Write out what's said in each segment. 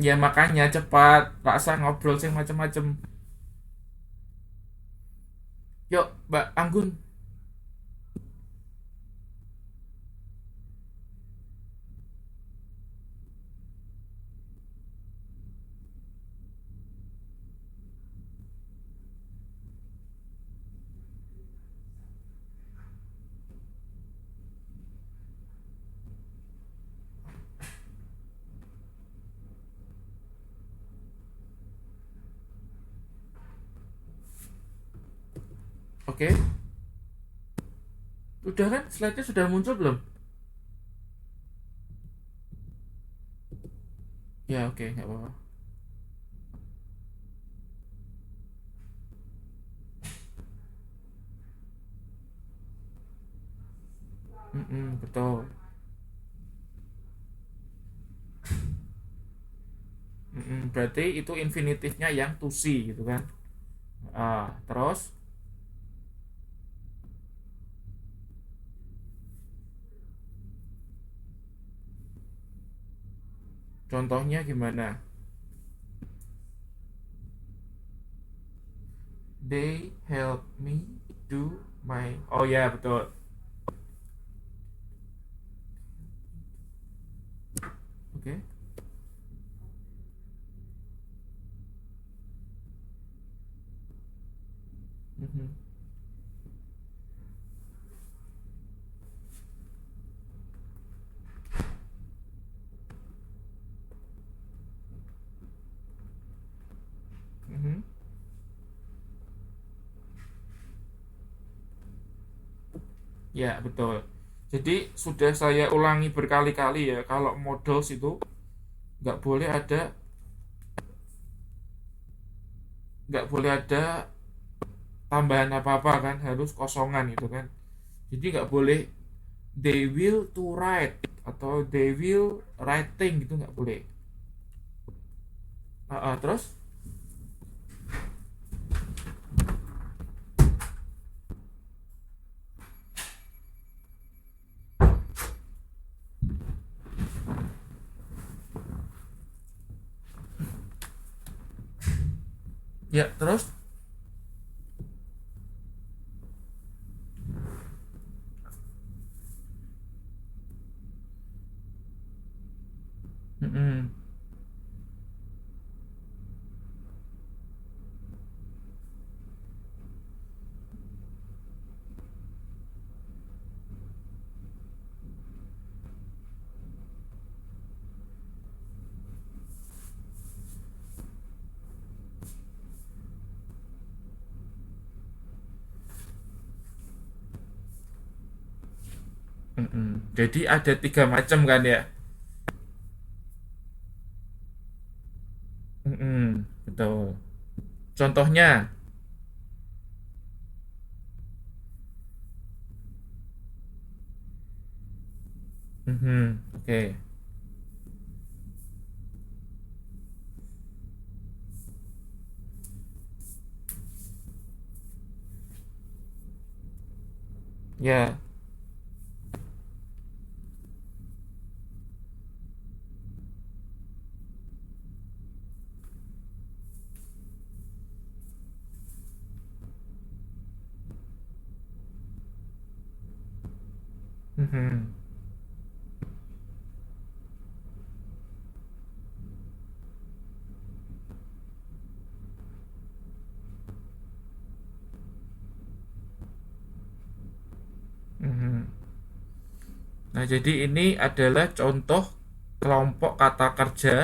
Ya makanya cepat, rasa ngobrol sing macem-macem. Yuk, Mbak Anggun. Oke, udah kan? Slide-nya sudah muncul belum? Ya oke, nggak apa-apa. Betul. Berarti itu infinitifnya yang to see gitu kan? Terus contohnya gimana? They help me do my. Oh ya betul. Oke. Mhm. Mhm. Ya betul. Jadi sudah saya ulangi berkali-kali ya, kalau models itu nggak boleh ada nggak boleh ada tambahan apa-apa kan, harus kosongan itu kan. Jadi nggak boleh they will to write atau they will writing gitu, nggak boleh. Terus ya terus. Mm-mm. Jadi ada tiga macam kan ya. Betul. Contohnya. Oke. Ya. Mhm. Mhm. Nah, jadi ini adalah contoh kelompok kata kerja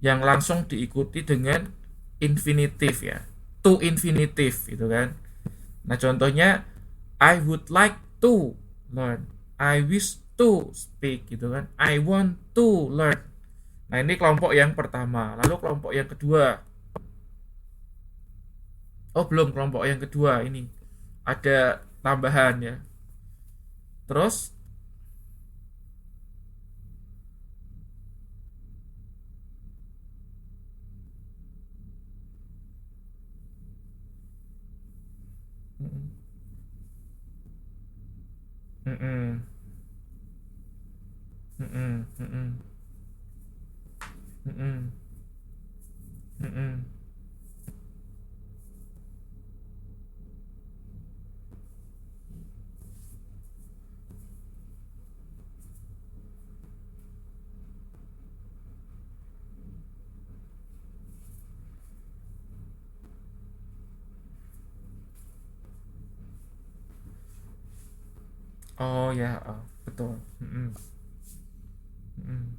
yang langsung diikuti dengan infinitif ya. To infinitif gitu kan. Nah, contohnya I would like to learn. I wish to speak gitu kan. I want to learn. Nah, ini kelompok yang pertama. Lalu kelompok yang kedua. Oh, belum, kelompok yang kedua ini. Ada tambahan ya. Terus. Mm-mm. Mm-mm. Mm-mm. Mm-mm. Mm-mm. Mm-mm. Oh ya, oh, betul. Mm-mm. Mm-mm.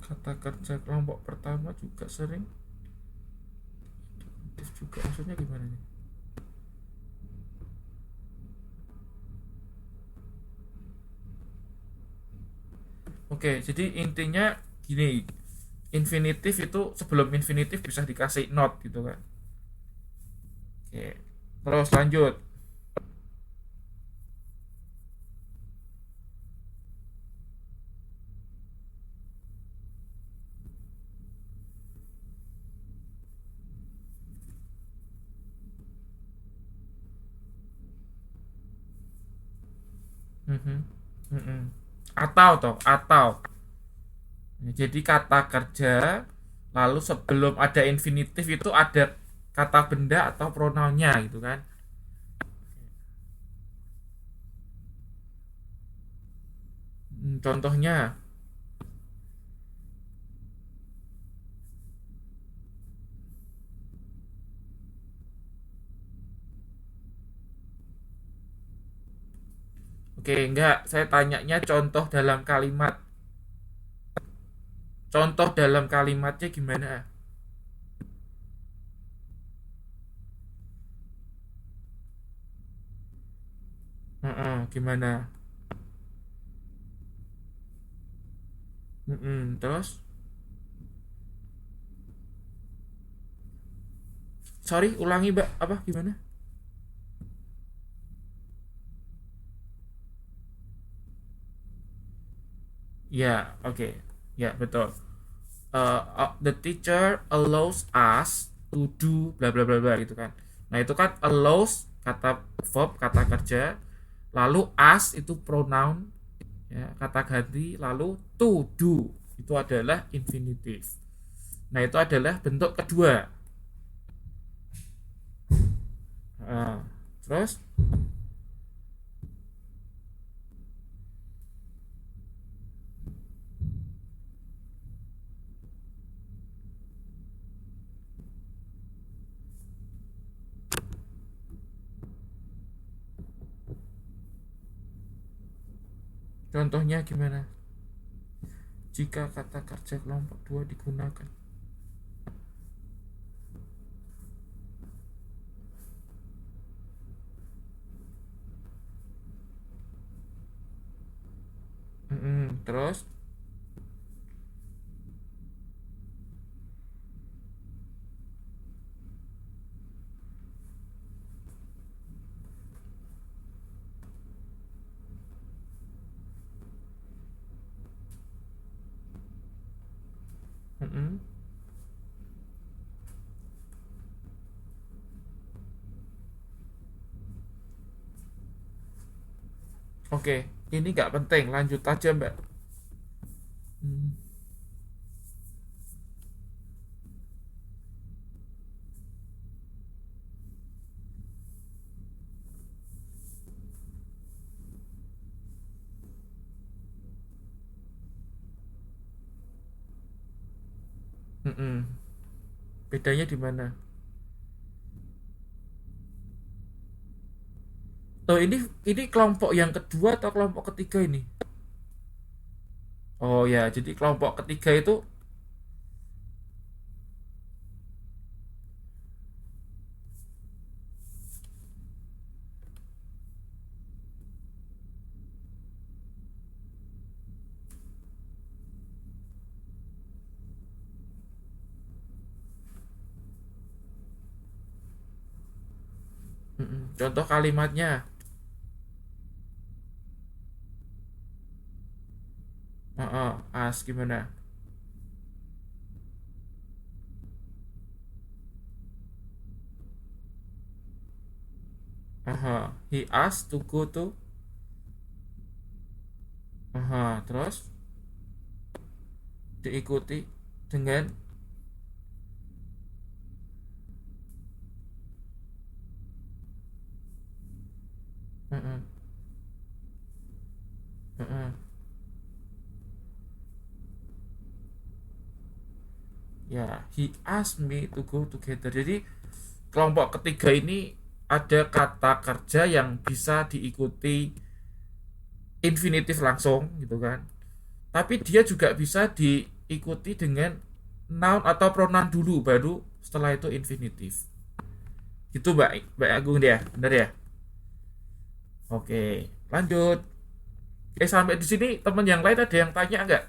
Kata kerja kelompok pertama juga sering aktif juga, maksudnya gimana nih? Oke, jadi intinya gini, infinitif itu sebelum infinitif bisa dikasih not gitu kan. Oke, terus lanjut. Mhm. Mhm. Atau toh, atau. Ya, jadi kata kerja, lalu sebelum ada infinitif itu ada kata benda atau pronounnya gitu kan. Contohnya, oke enggak, saya tanyanya contoh dalam kalimat. Contoh dalam kalimatnya gimana? Heeh, gimana? Terus, sorry, ulangi mbak, apa gimana? Ya, oke. Ya, betul. The teacher allows us to do bla bla bla bla gitu kan. Nah, itu kan allows kata verb, kata kerja, lalu us itu pronoun ya, kata ganti, lalu to do itu adalah infinitive. Nah, itu adalah bentuk kedua. Nah, terus contohnya gimana? Jika kata kerja kelompok dua digunakan. Terus, mm-mm. Oke, ini nggak penting, lanjut aja mbak. Hmm, mm-mm. Bedanya di mana? Oh, ini kelompok yang kedua atau kelompok ketiga ini? Oh ya, jadi kelompok ketiga itu contoh kalimatnya. As gimana? Aha, he asked to go to. Aha, terus diikuti dengan. Heeh, heeh. Ya, he asked me to go together. Jadi kelompok ketiga ini ada kata kerja yang bisa diikuti infinitif langsung gitu kan. Tapi dia juga bisa diikuti dengan noun atau pronoun dulu baru setelah itu infinitif. Gitu Mbak Mbak Agung dia, benar ya? Oke, lanjut. Sampai di sini teman yang lain ada yang tanya nggak?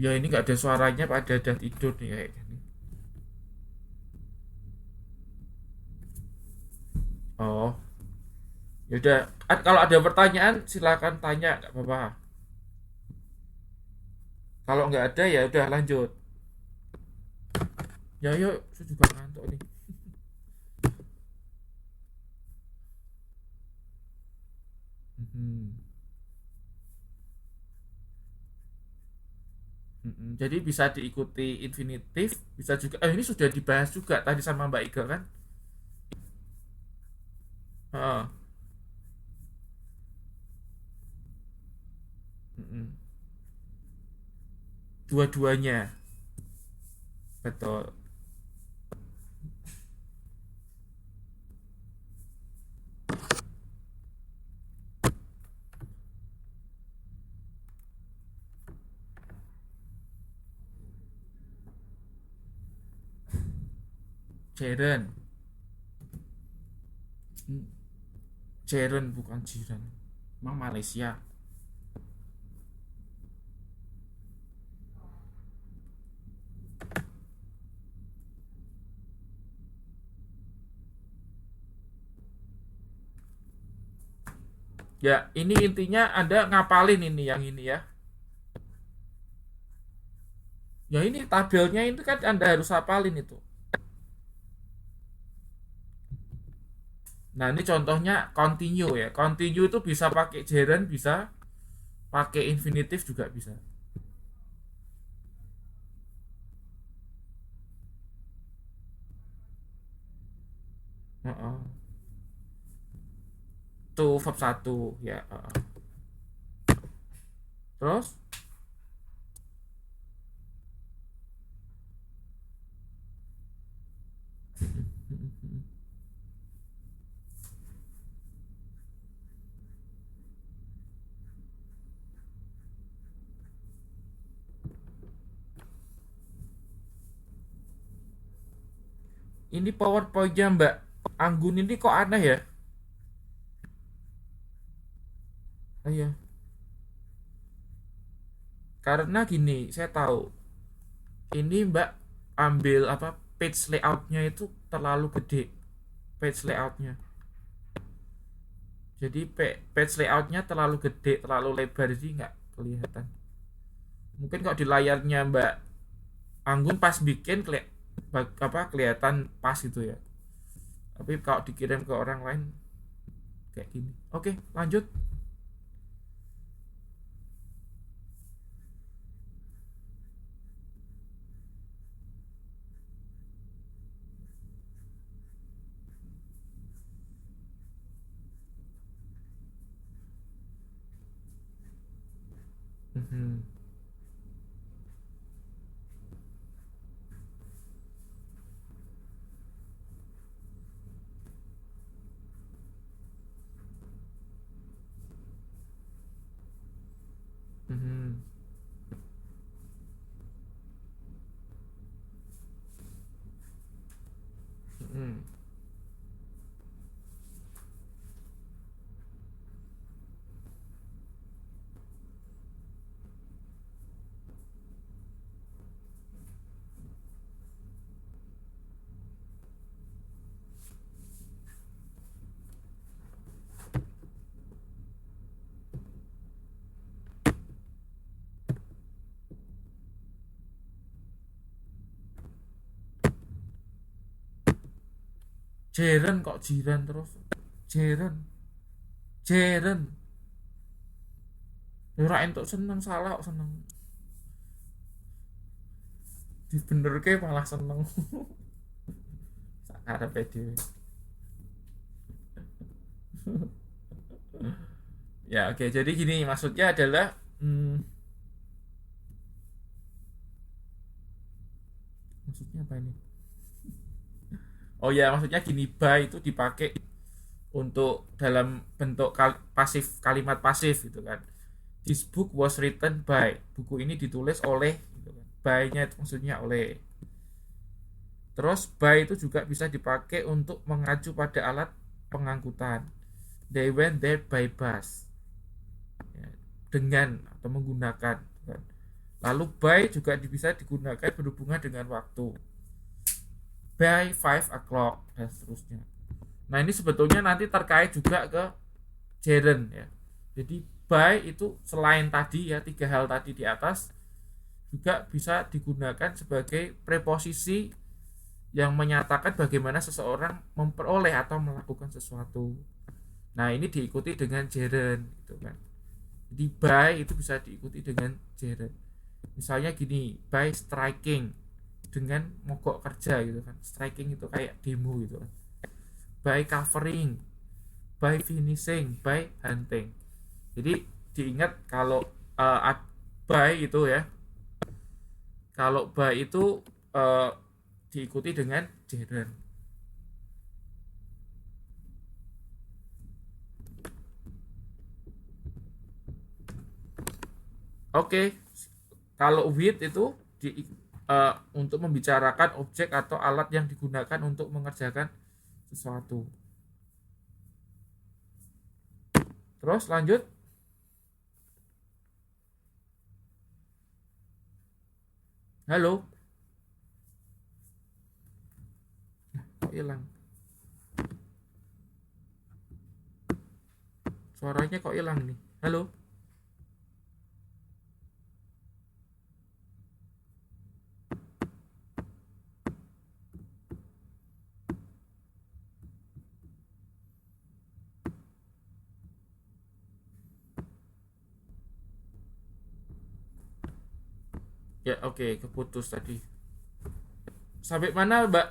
Ya ini nggak ada suaranya, pada ada tidur nih kayak gini. Oh, yaudah. Kalau ada pertanyaan silakan tanya, nggak apa-apa. Kalau nggak ada ya udah lanjut. Ya yuk, saya juga ngantuk nih. Mhm. Jadi bisa diikuti infinitif, bisa juga. Ini sudah dibahas juga tadi sama Mbak Iga kan? Heeh. Mm-mm. Dua-duanya, betul. Jeren, Hmm, Jeren bukan Jiran. Emang Malaysia. Ya, ini intinya Anda ngapalin ini yang ini ya. Ya ini tabelnya itu kan Anda harus hafalin itu. Nah, ini contohnya continue ya. Continue itu bisa pakai gerund, bisa pakai infinitif juga bisa. Heeh. Itu verb satu ya. Terus ini PowerPoint-nya Mbak Anggun ini kok aneh ya? Ah, iya. Karena gini, saya tahu ini Mbak ambil apa page layoutnya itu terlalu gede, page layoutnya. Jadi page layoutnya terlalu gede, terlalu lebar, jadi nggak kelihatan. Mungkin kalau di layarnya Mbak Anggun pas bikin apa kelihatan pas gitu ya. Tapi kalau dikirim ke orang lain kayak gini. Oke, lanjut. Mhm, mhm, mhm, Jeren kok jiran terus. Jeren. Jeren. Ora entuk seneng, salah kok seneng. Dibenerke malah seneng. Sakarepe dhewe. Ya, oke. Jadi gini, maksudnya adalah maksudnya apa ini? Oh ya, maksudnya gini, by itu dipakai untuk dalam bentuk pasif, kalimat pasif gitu kan. This book was written by. Buku ini ditulis oleh gitu kan. By-nya itu maksudnya oleh. Terus by itu juga bisa dipakai untuk mengacu pada alat pengangkutan. They went there by bus. Ya, dengan atau menggunakan gitu kan. Lalu by juga bisa digunakan berhubungan dengan waktu. By 5 o'clock dan seterusnya. Nah, ini sebetulnya nanti terkait juga ke gerund ya. Jadi by itu selain tadi ya, tiga hal tadi di atas, juga bisa digunakan sebagai preposisi yang menyatakan bagaimana seseorang memperoleh atau melakukan sesuatu. Nah, ini diikuti dengan gerund gitu kan. Jadi by itu bisa diikuti dengan gerund. Misalnya gini, by striking, dengan mogok kerja gitu kan. Striking itu kayak demo gitu kan. By covering, by finishing, by hunting. Jadi diingat kalau by itu ya, kalau by itu diikuti dengan gerund. Oke, kalau with itu untuk membicarakan objek atau alat yang digunakan untuk mengerjakan sesuatu. Terus lanjut. Halo. Kok hilang? Suaranya kok hilang nih? Halo. Ya, oke, keputus tadi. Sampai mana, Mbak?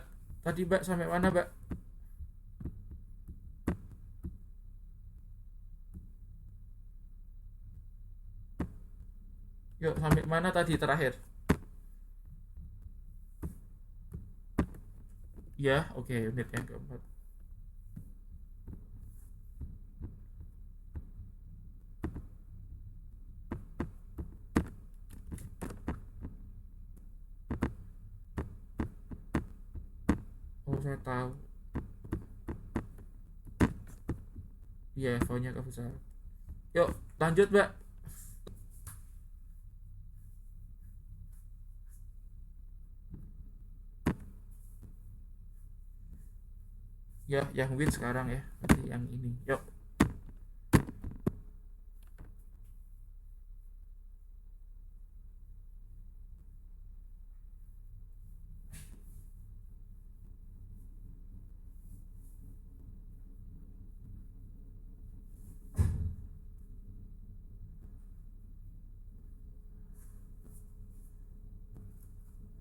Tadi, Mbak, sampai mana, Mbak? Yuk, sampai mana tadi terakhir? Ya, oke, unit yang keempat. Oh, saya tahu. Iya, V-nya ke besar. Yuk, lanjut, Mbak. Ya, yang with sekarang ya. Berarti yang ini. Yuk.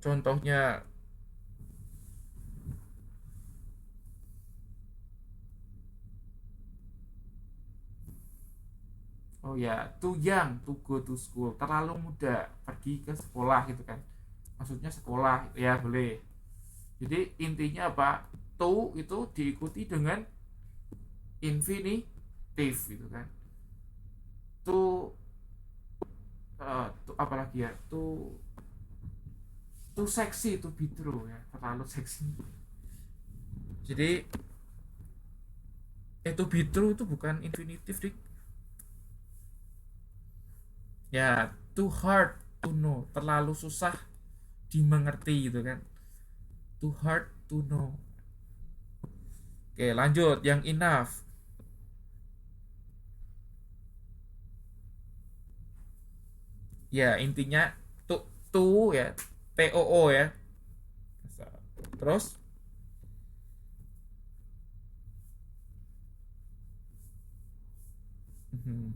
Contohnya, oh ya, too young to go to school. Terlalu muda pergi ke sekolah gitu kan. Maksudnya sekolah, ya boleh. Jadi intinya apa? To itu diikuti dengan infinitive gitu kan. To, to apalagi ya? To seksi, to be true ya. Terlalu seksi. Jadi to be true itu bukan infinitive, Dik. Ya, too hard to know, terlalu susah dimengerti gitu kan. Too hard to know. Oke, lanjut yang enough. Ya, intinya to ya, TOO ya. Terus Mhm.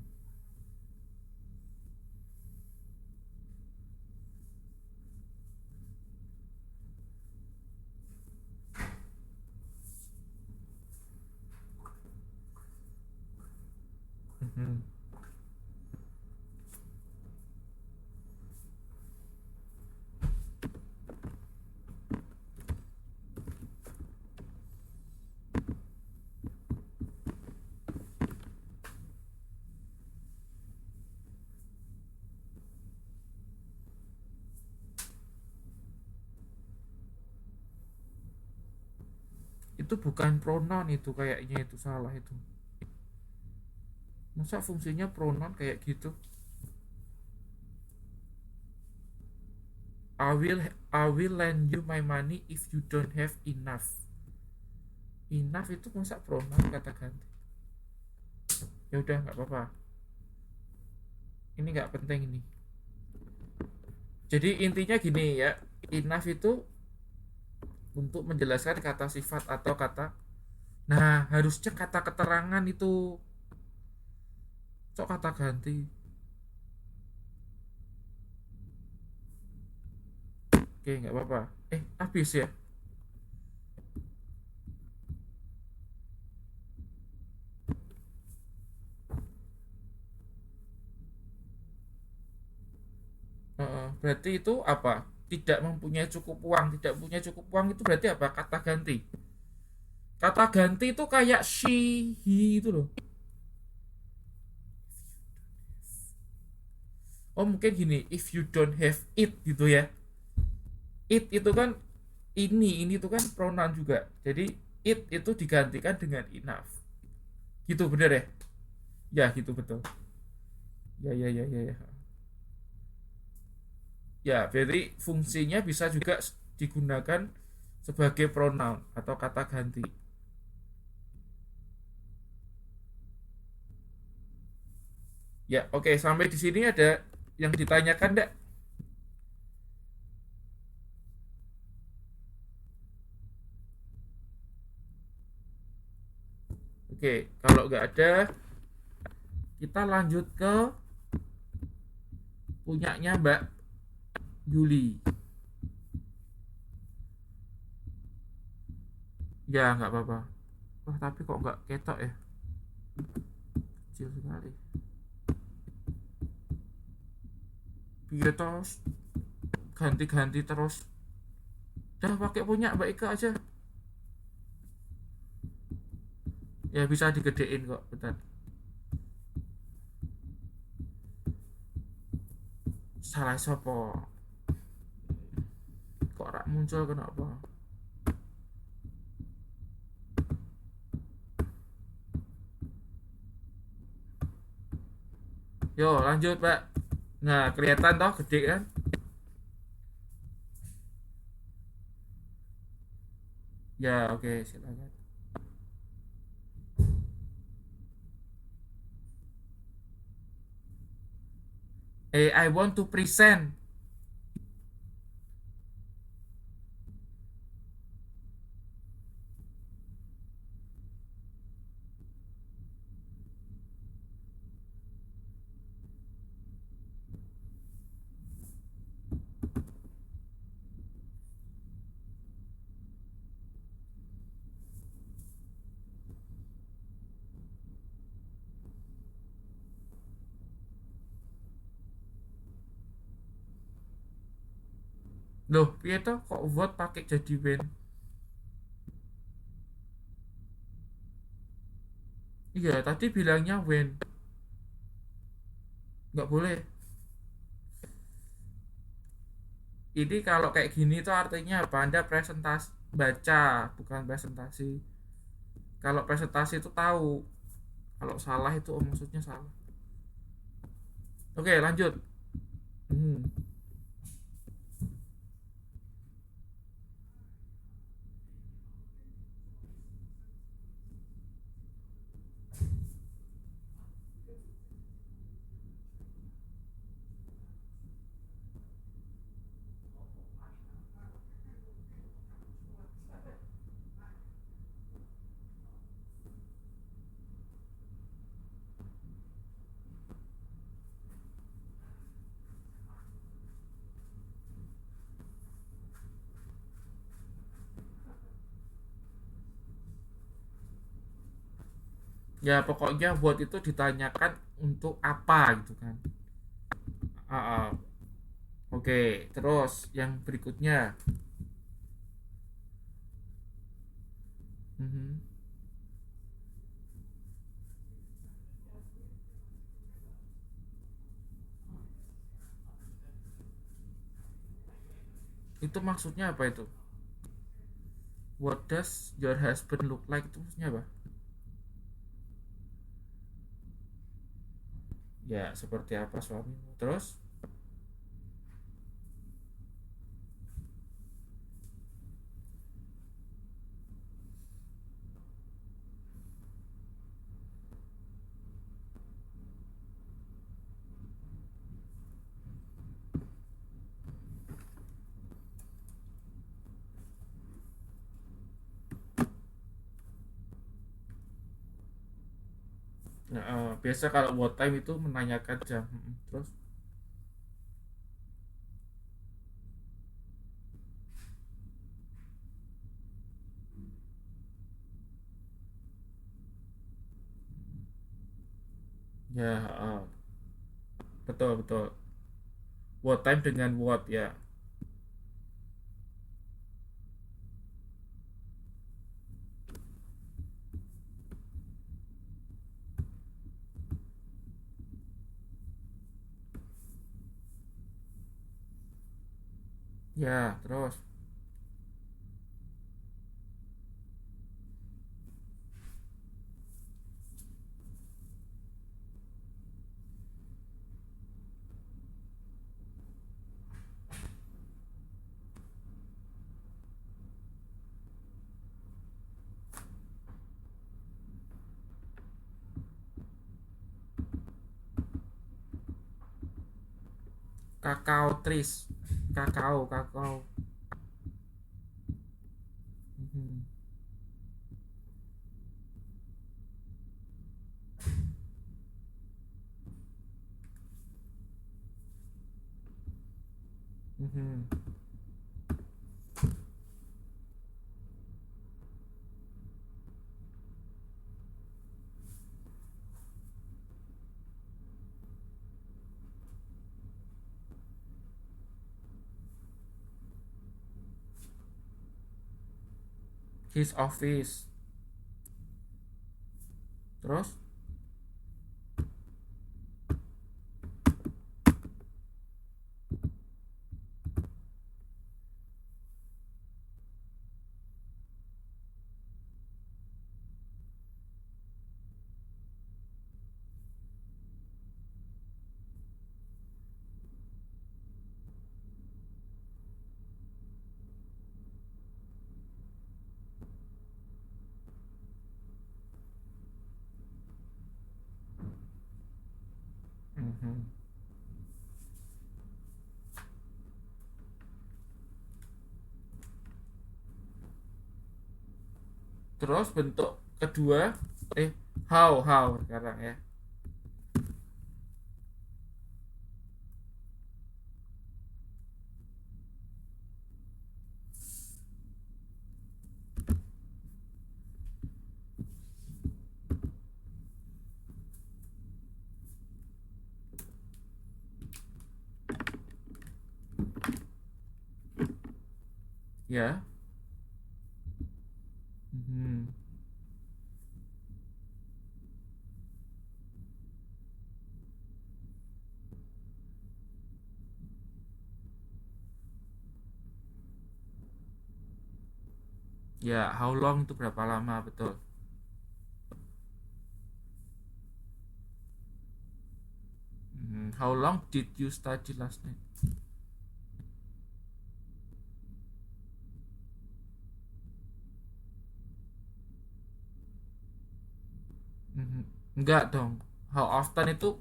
Mhm. Itu bukan pronoun, itu kayaknya itu salah itu. Masa fungsinya pronoun kayak gitu? I will lend you my money if you don't have enough. Enough itu masa pronoun kata ganti? Ya udah nggak apa-apa. Ini nggak penting ini. Jadi intinya gini ya, enough itu untuk menjelaskan kata sifat atau kata. Nah, harusnya kata keterangan itu. Cok kata ganti. Oke, nggak apa-apa. Habis ya. Berarti itu apa? Tidak mempunyai cukup uang. Tidak punya cukup uang itu berarti apa? Kata ganti. Kata ganti itu kayak she, he itu loh. Oh mungkin gini, if you don't have it gitu ya. It itu kan ini tuh kan pronoun juga. Jadi it itu digantikan dengan enough. Gitu bener ya? Ya gitu betul. Ya ya ya ya ya. Ya, berarti fungsinya bisa juga digunakan sebagai pronoun atau kata ganti. Ya, oke, sampai di sini ada yang ditanyakan enggak? Oke, kalau nggak ada, kita lanjut ke punyanya Mbak Yuli. Ya, nggak apa-apa. Wah, tapi kok nggak ketok ya? Kecil sekali. Biar terus ganti-ganti terus. Dah pakai punya Mbak Ika aja. Ya bisa digedein kok, bentar. Salah sopo. Kok rak muncul kenapa? Yo, lanjut, Mbak. Nah, kelihatan toh gede kan? Ya, oke, silakan. I want to present. Loh, piye toh kok vote pakai jadi when? Iya, tadi bilangnya when. Nggak boleh. Ini kalau kayak gini tuh artinya apa? Anda presentasi baca, bukan presentasi. Kalau presentasi itu tahu. Kalau salah itu maksudnya salah. Oke, lanjut. Hmm. Ya pokoknya buat itu ditanyakan untuk apa gitu kan. Ah, ah. Oke, terus yang berikutnya. Mhm. Itu maksudnya apa itu? What does your husband look like, itu maksudnya apa? Ya seperti apa suamimu, terus? Nah, biasa kalau what time itu menanyakan jam. Terus? Ya, betul betul. What time dengan what ya. Ya, terus. Kakao trees. Kakao. Mhm. Mhm. His office. Terus? Mhm. Terus bentuk kedua, eh how sekarang ya. Ya. Mhm. Ya, how long itu berapa lama, betul. How long did you study last night? Mhm. Enggak dong. How often itu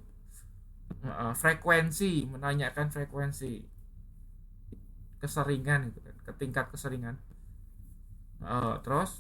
frekuensi, menanyakan frekuensi, keseringan gitu kan, ke tingkat keseringan. Terus?